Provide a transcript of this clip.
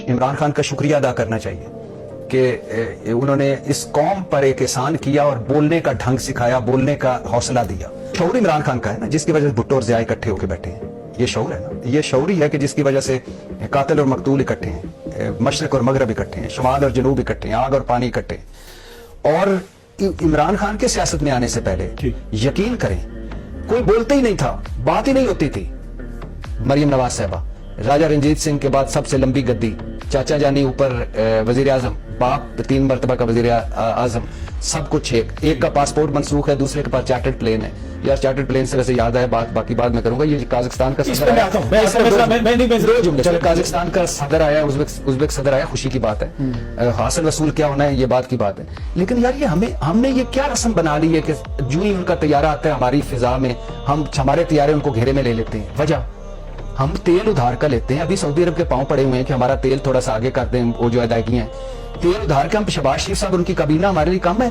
عمران خان کا شکریہ ادا کرنا چاہیے کہ انہوں نے اس قوم پر ایک احسان کیا اور بولنے کا ڈھنگ سکھایا، بولنے کا حوصلہ دیا. شعور عمران خان کا ہے نا، جس کی وجہ سے بھٹو اور ضیاء اکٹھے ہو کے بیٹھے ہیں. یہ شعور ہے نا، یہ شعور ہی ہے کہ جس کی وجہ سے قاتل اور مقتول اکٹھے ہیں، مشرق اور مغرب اکٹھے ہیں، شمال اور جنوب اکٹھے ہیں، آگ اور پانی اکٹھے ہیں. اور عمران خان کے سیاست میں آنے سے پہلے یقین کریں کوئی بولتے ہی نہیں تھا، بات ہی نہیں ہوتی تھی. مریم نواز صاحبہ، راجہ رنجیت سنگھ کے بعد سب سے لمبی گدی، چاچا جانی اوپر وزیر اعظم، باپ 3 مرتبہ کا وزیر اعظم، سب کچھ ایک کا پاسپورٹ منسوخ ہے، دوسرے کے پاس چارٹرڈ پلین ہے. یار چارٹرڈ پلین سے ویسے یاد آیا بات، باقی بعد میں کروں گا. یہ قازقستان کا صدر آیا، قازقستان کا صدر آیا، ازبک صدر آیا، خوشی کی بات ہے. حاصل وصول کیا ہونا ہے یہ بات کی بات ہے. لیکن یار یہ ہم نے یہ کیا رسم بنا لی ہے کہ جو ہی ان کا طیارہ آتا ہے ہماری فضا میں، ہمارے طیارے ان کو گھیرے میں لے لیتے ہیں. وجہ ہم تیل ادھار کا لیتے ہیں. ابھی سعودی عرب کے پاؤں پڑے ہوئے ہیں کہ ہمارا تیل تھوڑا سا آگے کر دیں، وہ جو ادائیگیاں ہیں تیل ادھار کے. ہم شہباز شریف صاحب ان کی کابینہ ہمارے لیے کم ہے.